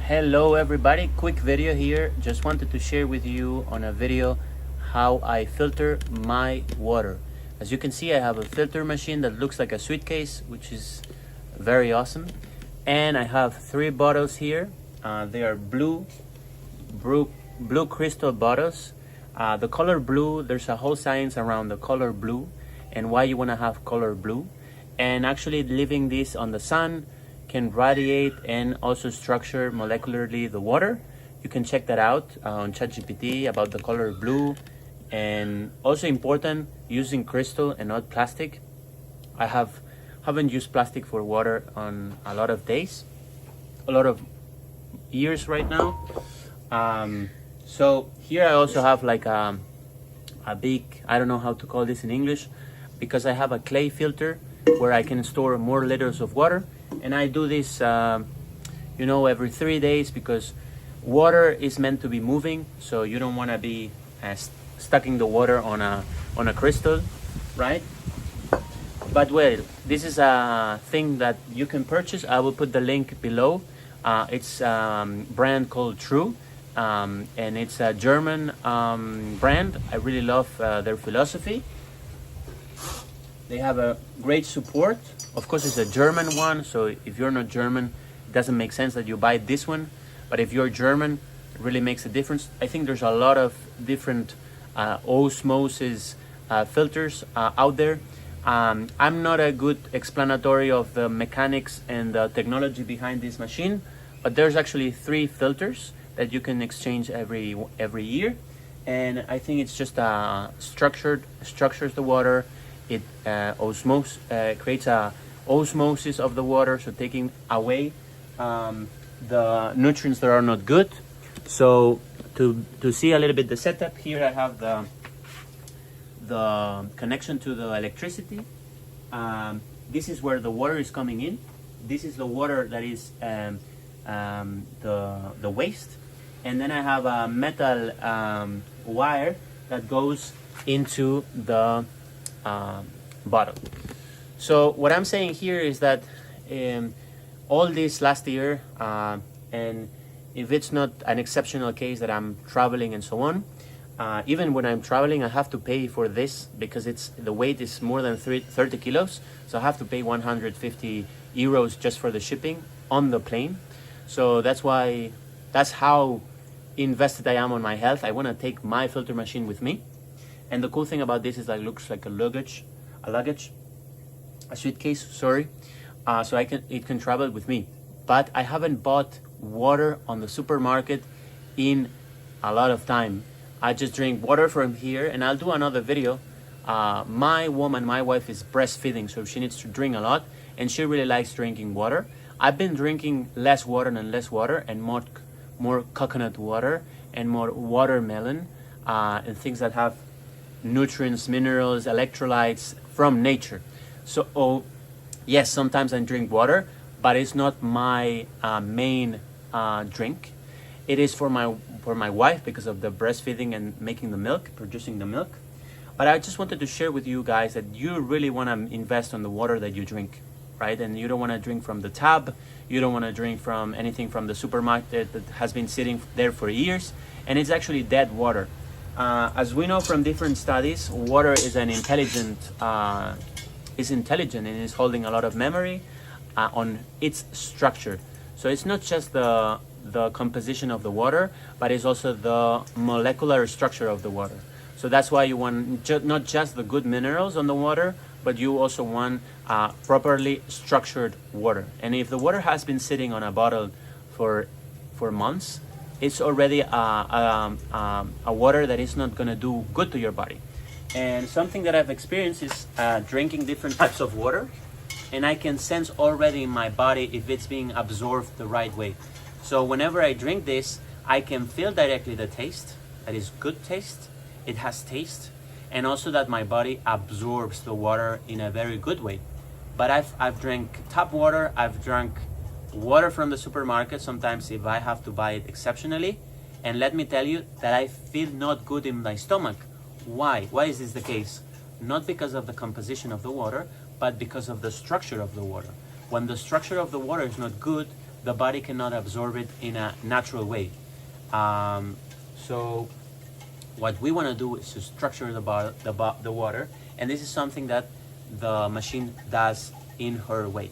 Hello everybody, quick video here. Just wanted to share with you on a video how I filter my water. As you can see, I have a filter machine that looks like a suitcase, which is very awesome. And I have 3 bottles here. They are blue crystal bottles. The color blue, there's a whole science around the color blue and why you want to have color blue. And actually leaving this on the sun can radiate and also structure molecularly the water. You can check that out on ChatGPT about the color blue. And also important, using crystal and not plastic. I haven't used plastic for water on a lot of days, a lot of years right now. So here I also have like a big, I don't know how to call this in English, because I have a clay filter where I can store more liters of water. And I do this every 3 days, because water is meant to be moving, so you don't want to be stucking the water on a crystal, right? But well, this is a thing that you can purchase. I will put the link below. It's a brand called Truu, and it's a German brand. I really love their philosophy. They have a great support. Of course, it's a German one, so if you're not German, it doesn't make sense that you buy this one. But if you're German, it really makes a difference. I think there's a lot of different osmosis filters out there. I'm not a good explanatory of the mechanics and the technology behind this machine, but there's actually 3 filters that you can exchange every year. And I think it's just structures the water. It creates a osmosis of the water, so taking away the nutrients that are not good. So to see a little bit the setup, here I have the connection to the electricity. This is where the water is coming in. This is the water that is the waste. And then I have a metal wire that goes into the bottle. So what I'm saying here is that all this last year, and if it's not an exceptional case that I'm traveling and so on, even when I'm traveling, I have to pay for this because the weight is more than 30 kilos. So I have to pay 150 euros just for the shipping on the plane. So that's how invested I am on my health. I want to take my filter machine with me. And the cool thing about this is that it looks like a suitcase, sorry. So it can travel with me. But I haven't bought water on the supermarket in a lot of time. I just drink water from here, and I'll do another video. My wife is breastfeeding, so she needs to drink a lot, and she really likes drinking water. I've been drinking less water and more coconut water and more watermelon and things that have nutrients, minerals, electrolytes from nature. So yes, sometimes I drink water, but it's not my main drink. It is for my wife because of the breastfeeding and making the milk, producing the milk. But I just wanted to share with you guys that you really want to invest on the water that you drink, right? And you don't want to drink from the tap. You don't want to drink from anything from the supermarket that has been sitting there for years, and it's actually dead water. As we know from different studies, water is intelligent and is holding a lot of memory on its structure. So it's not just the composition of the water, but it's also the molecular structure of the water. So that's why you want not just the good minerals on the water, but you also want properly structured water. And if the water has been sitting on a bottle for months, it's already a water that is not going to do good to your body. And something that I've experienced is drinking different types of water, and I can sense already in my body if it's being absorbed the right way. So whenever I drink this, I can feel directly the taste. That is good taste. It has taste, and also that my body absorbs the water in a very good way. But I've drank tap water. I've drunk water from the supermarket, sometimes if I have to buy it exceptionally, and let me tell you that I feel not good in my stomach. Why is this the case? Not because of the composition of the water, but because of the structure of the water. When the structure of the water is not good, the body cannot absorb it in a natural way. So what we want to do is to structure the water, and this is something that the machine does in her way.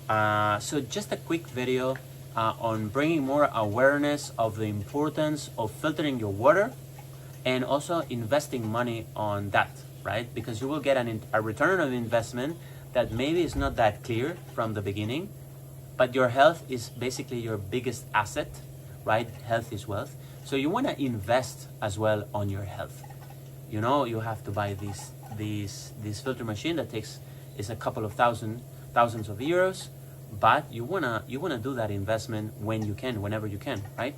So just a quick video on bringing more awareness of the importance of filtering your water, and also investing money on that, right? Because you will get a return on investment that maybe is not that clear from the beginning, but your health is basically your biggest asset, right? Health is wealth. So you want to invest as well on your health. You know, you have to buy this filter machine that is a couple of thousands of euros, but you wanna do that investment when you can, whenever you can, right?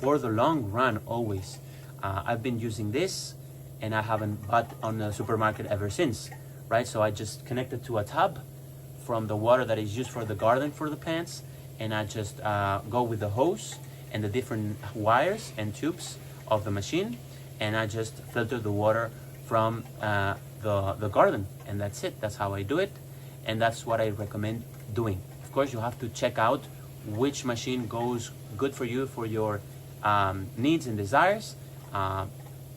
For the long run, always. I've been using this, and I haven't bought on the supermarket ever since, right? So I just connected to a tub from the water that is used for the garden for the plants, and I just go with the hose and the different wires and tubes of the machine, and I just filter the water from the garden, and that's it. That's how I do it, and that's what I recommend doing. Of course, you have to check out which machine goes good for you, for your needs and desires.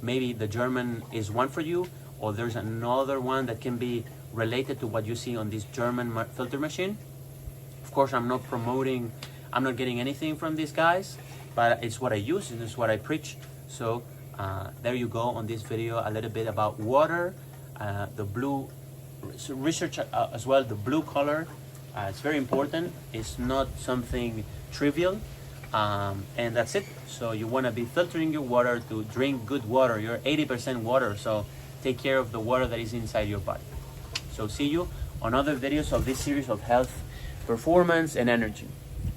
Maybe the German is one for you, or there's another one that can be related to what you see on this German filter machine. Of course, I'm not getting anything from these guys, but it's what I use and it's what I preach. So there you go on this video, a little bit about water, the blue research as well, the blue color. It's very important. It's not something trivial. And that's it. So you want to be filtering your water to drink good water. You're 80% water, so take care of the water that is inside your body. So see you on other videos of this series of health, performance, and energy.